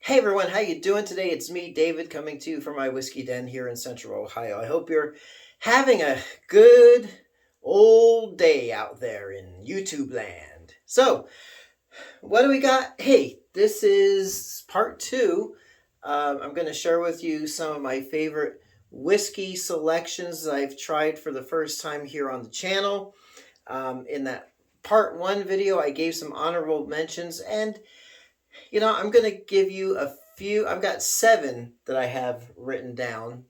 Hey everyone, how you doing today? It's me, David, coming to you from my whiskey den here in Central Ohio. I hope you're having a good old day out there in YouTube land. So, what do we got? Hey, this is part two. I'm going to share with you some of my favorite whiskey selections that I've tried for the first time here on the channel. In that part one video, I gave some honorable mentions, and I'm going to give you a few. I've got 7 that I have written down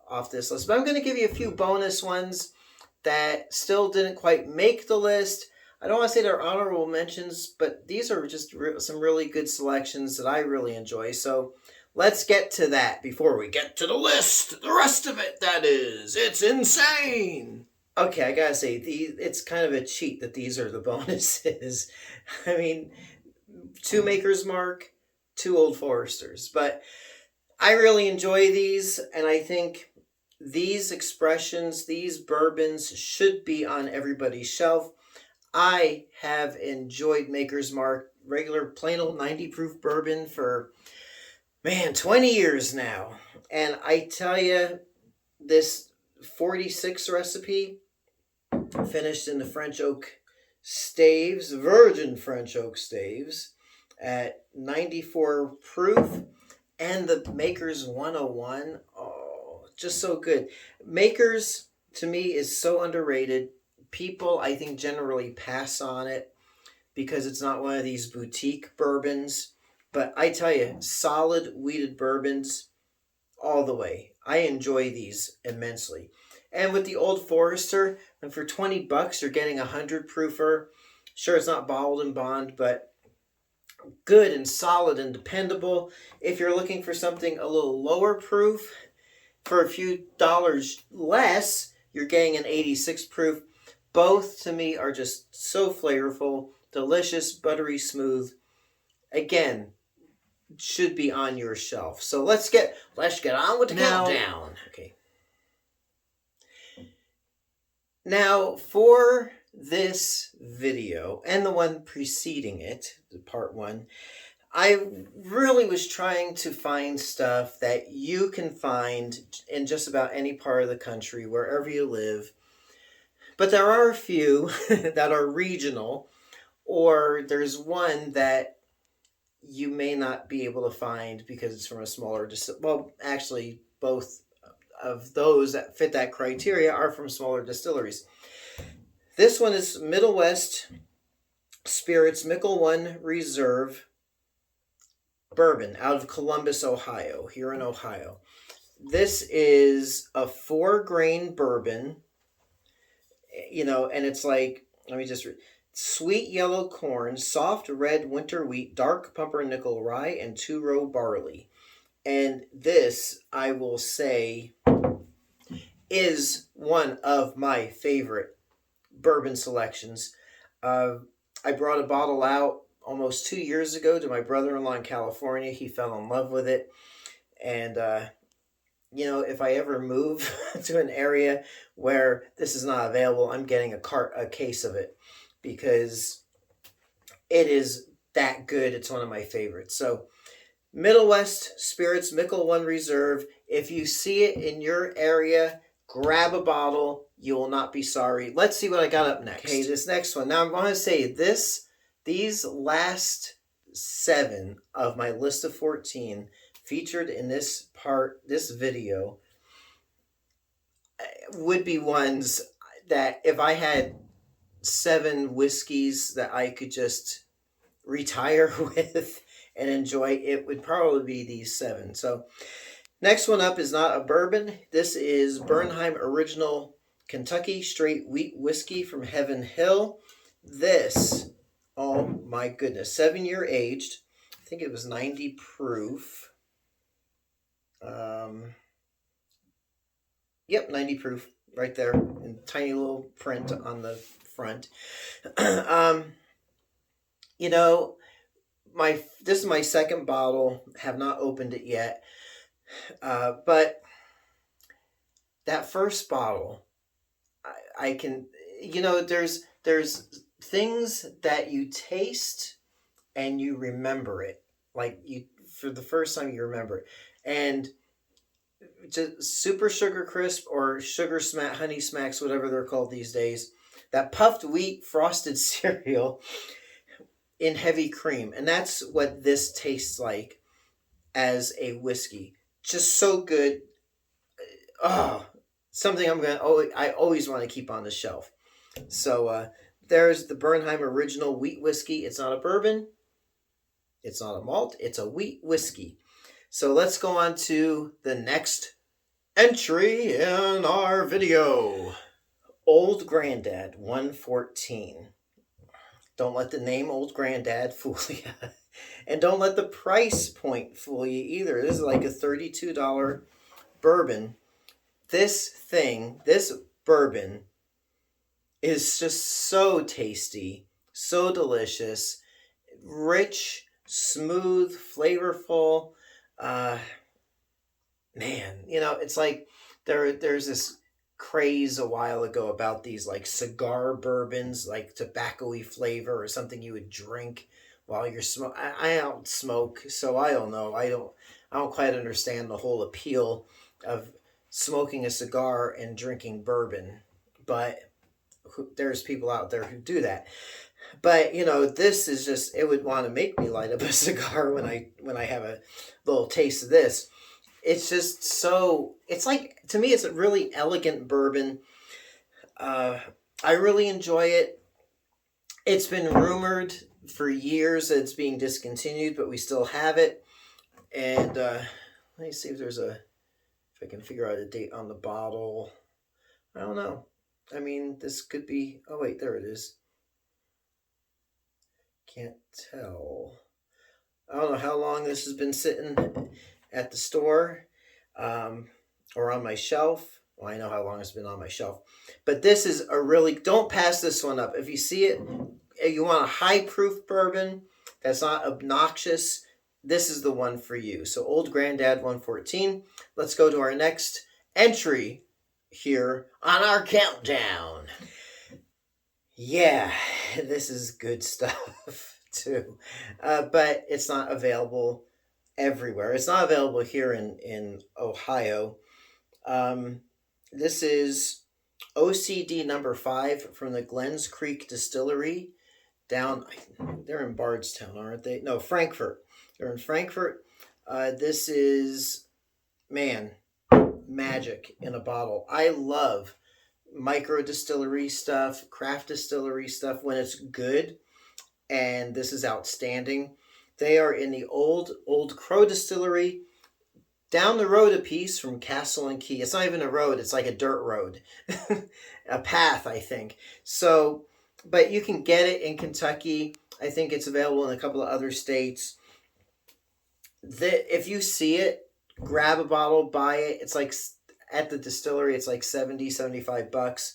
off this list, but I'm going to give you a few bonus ones that still didn't quite make the list. I don't want to say they're honorable mentions, but these are just some really good selections that I really enjoy. So let's get to that before we get to the list. The rest of it, that is. It's insane. Okay, I gotta say, it's kind of a cheat that these are the bonuses. I mean, 2 Maker's Mark, 2 Old Foresters. But I really enjoy these, and I think these expressions, these bourbons, should be on everybody's shelf. I have enjoyed Maker's Mark, regular plain old 90 proof bourbon for, 20 years now. And I tell you, this 46 recipe, finished in the French oak staves, virgin French oak staves, at 94 proof, and the Maker's 101. Oh, just so good. Maker's, to me, is so underrated. People, I think, generally pass on it because it's not one of these boutique bourbons. But I tell you, solid wheated bourbons all the way. I enjoy these immensely. And with the Old Forester, and for $20, you're getting a 100 proofer. Sure, it's not bottled in bond, but good and solid and dependable. If you're looking for something a little lower proof, for a few dollars less, you're getting an 86 proof. Both, to me, are just so flavorful, delicious, buttery smooth. Again, should be on your shelf. So let's get on with the countdown. Okay. Now, for this video and the one preceding it, the part one, I really was trying to find stuff that you can find in just about any part of the country, wherever you live. But there are a few that are regional, or there's one that you may not be able to find because it's from a smaller well, actually, both of those that fit that criteria are from smaller distilleries. This one is Middle West Spirits Mickle One Reserve Bourbon out of Columbus, Ohio, here in Ohio. This is a 4-grain bourbon, and it's like, let me just read. Sweet yellow corn, soft red winter wheat, dark pumpernickel rye, and 2-row barley. And this, I will say, is one of my favorite bourbon selections. I brought a bottle out almost 2 years ago to my brother-in-law in California. He fell in love with it. And, if I ever move to an area where this is not available, I'm getting a case of it because it is that good. It's one of my favorites. So, Middle West Spirits Mickle One Reserve. If you see it in your area, grab a bottle. You will not be sorry. Let's see what I got up next. Okay, this next one. Now, I want to say these last 7 of my list of 14 featured in this video would be ones that if I had 7 whiskeys that I could just retire with and enjoy, it would probably be these 7. So next one up is not a bourbon. This is Bernheim Original Kentucky Straight Wheat Whiskey from Heaven Hill. This, oh my goodness, 7-year aged. I think it was 90 proof. Yep, 90 proof right there in tiny little print on the front. This is my second bottle. Have not opened it yet. But that first bottle, I can, there's things that you taste and you remember it. like you for the first time you remember it. And just super sugar crisp or sugar smack, honey smacks, whatever they're called these days. That puffed wheat frosted cereal in heavy cream, and that's what this tastes like as a whiskey. Just so good. Oh, something I'm gonna. Oh, I always want to keep on the shelf. So there's the Bernheim Original Wheat Whiskey. It's not a bourbon. It's not a malt. It's a wheat whiskey. So let's go on to the next entry in our video. Old Granddad 114. Don't let the name Old Granddad fool you. And don't let the price point fool you either. This is like a $32 bourbon. This bourbon is just so tasty, so delicious, rich, smooth, flavorful. Uh, Man, it's like there's this craze a while ago about these like cigar bourbons, like tobacco-y flavor or something you would drink while you're smoking. I don't smoke, so I don't know. I don't quite understand the whole appeal of smoking a cigar and drinking bourbon, but there's people out there who do that. But this is just it would want to make me light up a cigar when I have a little taste of this. It's just so it's like to me it's a really elegant bourbon. uh I really enjoy it. It's been rumored for years that it's being discontinued, but we still have it. And let me see if I can figure out a date on the bottle. I don't know. I mean, this could be, oh wait, there it is. Can't tell. I don't know how long this has been sitting at the store, or on my shelf. Well, I know how long it's been on my shelf. But this is a really, don't pass this one up. If you see it, if you want a high proof bourbon that's not obnoxious, this is the one for you. So Old Granddad 114. Let's go to our next entry here on our countdown. Yeah, this is good stuff too. But it's not available everywhere. It's not available here in Ohio. This is OCD number 5 from the Glens Creek Distillery down. They're in Bardstown, aren't they? No, Frankfort. They're in Frankfort. This is, man, magic in a bottle. I love micro distillery stuff, craft distillery stuff when it's good, and this is outstanding. They are in the Old Crow Distillery, down the road a piece from Castle and Key. It's not even a road, it's like a dirt road. A path, I think. So, but you can get it in Kentucky. I think it's available in a couple of other states. If you see it, grab a bottle, buy it. It's like at the distillery, it's like $75.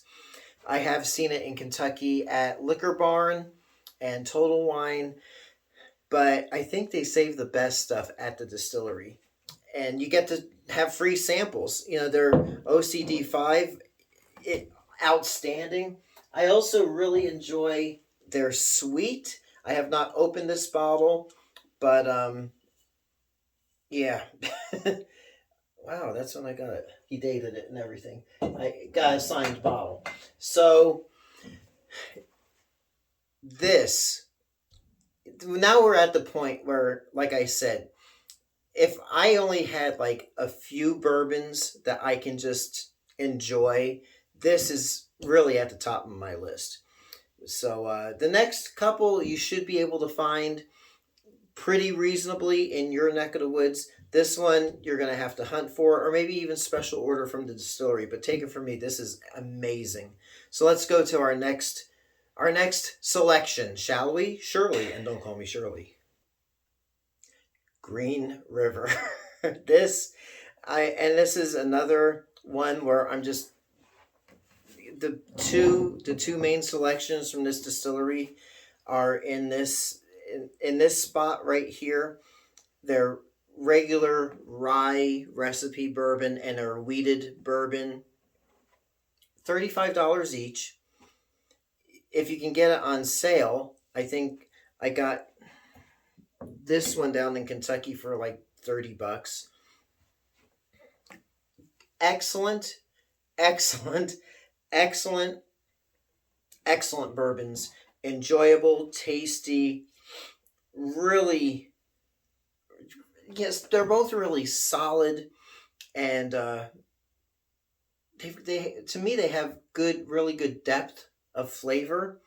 I have seen it in Kentucky at Liquor Barn and Total Wine, but I think they save the best stuff at the distillery. And you get to have free samples. Their OCD 5, outstanding. I also really enjoy their sweet. I have not opened this bottle, but yeah. Wow, that's when I got it. He dated it and everything. I got a signed bottle. So this, now we're at the point where, like I said, if I only had like a few bourbons that I can just enjoy, this is really at the top of my list. So the next couple you should be able to find pretty reasonably in your neck of the woods. This one you're going to have to hunt for, or maybe even special order from the distillery. But take it from me, this is amazing. So let's go to our next selection, shall we? Shirley, and don't call me Shirley. Green River. This is another one where I'm just the two main selections from this distillery are in this spot right here. They're regular rye recipe bourbon and their wheated bourbon. $35 each. If you can get it on sale, I think I got this one down in Kentucky for like $30. Excellent, excellent, excellent, excellent bourbons. Enjoyable, tasty, really, yes, they're both really solid, and they to me they have good, really good depth of flavor.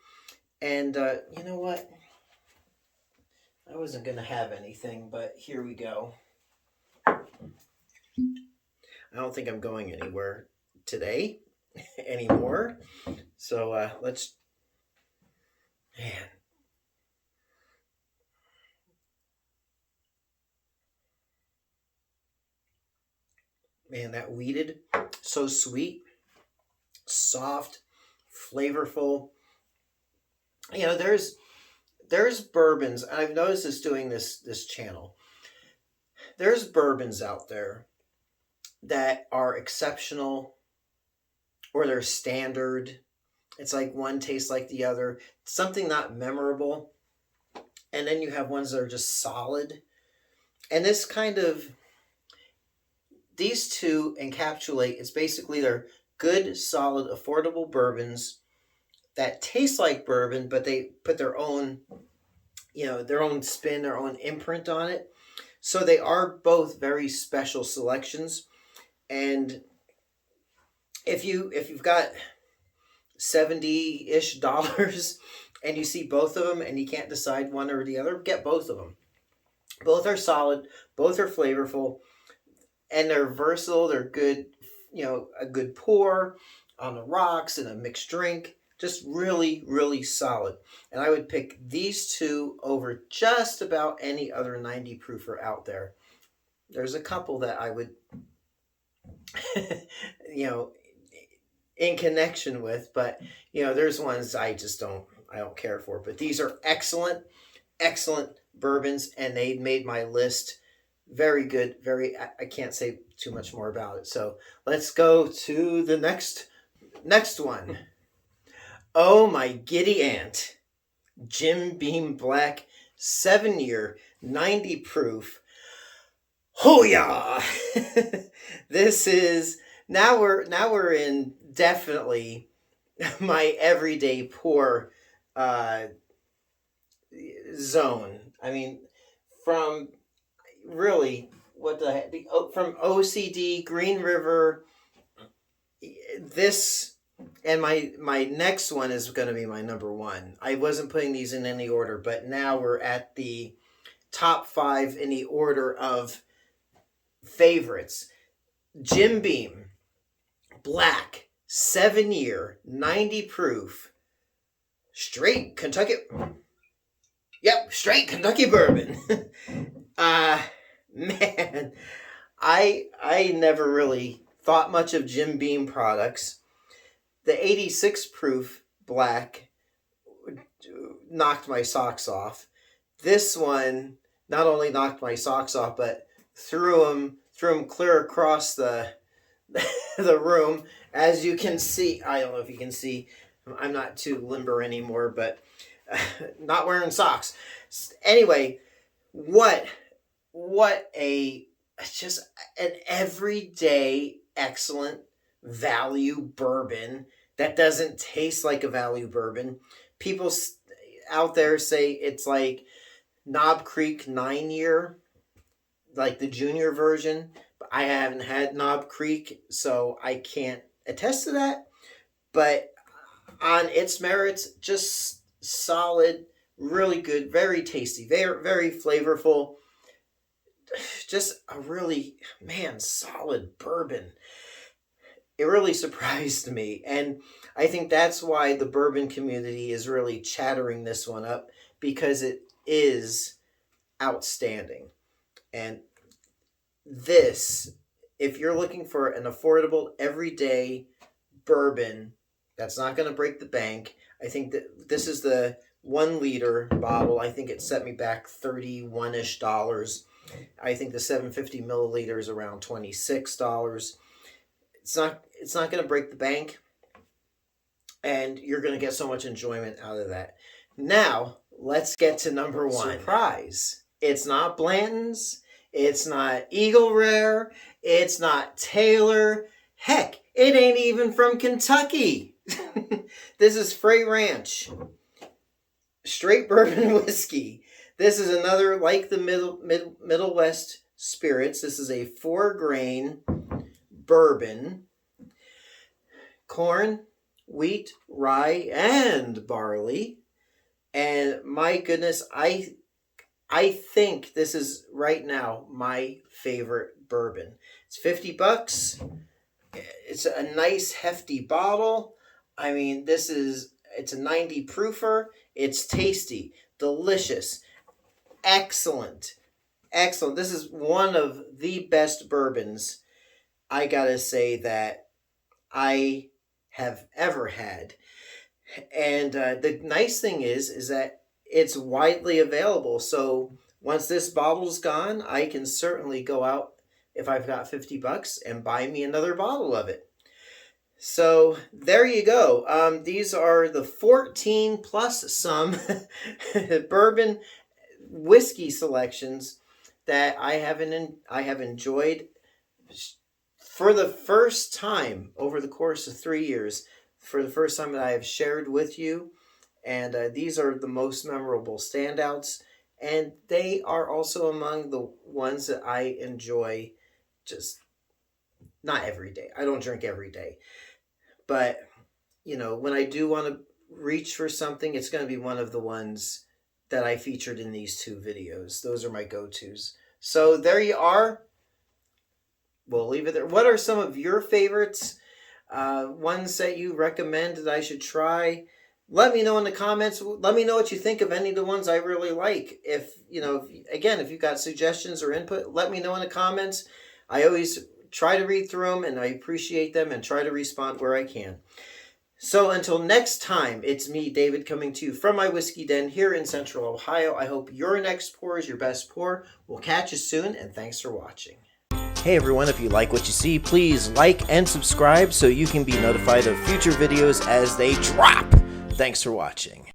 And you know what? I wasn't gonna have anything, but here we go. I don't think I'm going anywhere today anymore. So let's, man, man, that weeded, so sweet, soft, flavorful. You know, there's bourbons. And I've noticed this doing this channel. There's bourbons out there that are exceptional or they're standard. It's like one tastes like the other, something not memorable. And then you have ones that are just solid. And this kind of, these two encapsulate, it's basically they're good, solid, affordable bourbons that taste like bourbon, but they put their own, you know, their own spin, their own imprint on it. So they are both very special selections. And if you've got $70-ish and you see both of them and you can't decide one or the other, get both of them. Both are solid, both are flavorful, and they're versatile. They're good, you know, a good pour on the rocks and a mixed drink. Just really, really solid. And I would pick these two over just about any other 90 proofer out there. There's a couple that I would, you know, in connection with, but you know, there's ones I don't care for. But these are excellent, excellent bourbons, and they made my list very good. Very, I can't say too much more about it. So let's go to the next one. Oh my giddy aunt, Jim Beam Black, 7-year, 90 proof. Oh yeah, this is now we're in definitely my everyday pour zone. I mean, from really what the heck, from OCD, Green River, this. And my next one is going to be my number one. I wasn't putting these in any order, but now we're at the top 5 in the order of favorites. Jim Beam, Black, 7-year, 90 proof, straight Kentucky. Yep, straight Kentucky bourbon. Man, I never really thought much of Jim Beam products. The 86 proof Black knocked my socks off. This one not only knocked my socks off, but threw them clear across the the room. As you can see, I don't know if you can see, I'm not too limber anymore, but not wearing socks. Anyway, what a, just an everyday excellent value bourbon that doesn't taste like a value bourbon. People out there say it's like Knob Creek 9-year, like the junior version. But I haven't had Knob Creek, so I can't attest to that. But on its merits, just solid, really good, very tasty, very, very flavorful. Just a really, man, solid bourbon. It really surprised me. And I think that's why the bourbon community is really chattering this one up, because it is outstanding. And this, if you're looking for an affordable, everyday bourbon that's not going to break the bank, I think that this is the 1 liter bottle. I think it set me back $31-ish. I think the 750 milliliter is around $26. It's not going to break the bank, and you're going to get so much enjoyment out of that. Now, let's get to number 1. Surprise. It's not Blanton's. It's not Eagle Rare. It's not Taylor. Heck, it ain't even from Kentucky. This is Frey Ranch. Straight bourbon whiskey. This is another, like the Middle West spirits. This is a 4-grain bourbon. Corn, wheat, rye, and barley. And my goodness, I think this is right now my favorite bourbon. It's $50. It's a nice hefty bottle. I mean, it's a 90 proofer. It's tasty, delicious, excellent. Excellent. This is one of the best bourbons, I gotta say, that I have ever had. And the nice thing is that it's widely available. So once this bottle's gone, I can certainly go out, if I've got $50, and buy me another bottle of it. So there you go. These are the 14 plus some bourbon whiskey selections that I have enjoyed for the first time over the course of 3 years. For the first time that I have shared with you. And these are the most memorable standouts. And they are also among the ones that I enjoy just not every day. I don't drink every day. But, you know, when I do want to reach for something, it's going to be one of the ones that I featured in these 2 videos. Those are my go-tos. So there you are. We'll leave it there. What are some of your favorites? Ones that you recommend that I should try? Let me know in the comments. Let me know what you think of any of the ones I really like. If you've got suggestions or input, let me know in the comments. I always try to read through them, and I appreciate them and try to respond where I can. So until next time, it's me, David, coming to you from my whiskey den here in Central Ohio. I hope your next pour is your best pour. We'll catch you soon, and thanks for watching. Hey everyone, if you like what you see, please like and subscribe so you can be notified of future videos as they drop. Thanks for watching.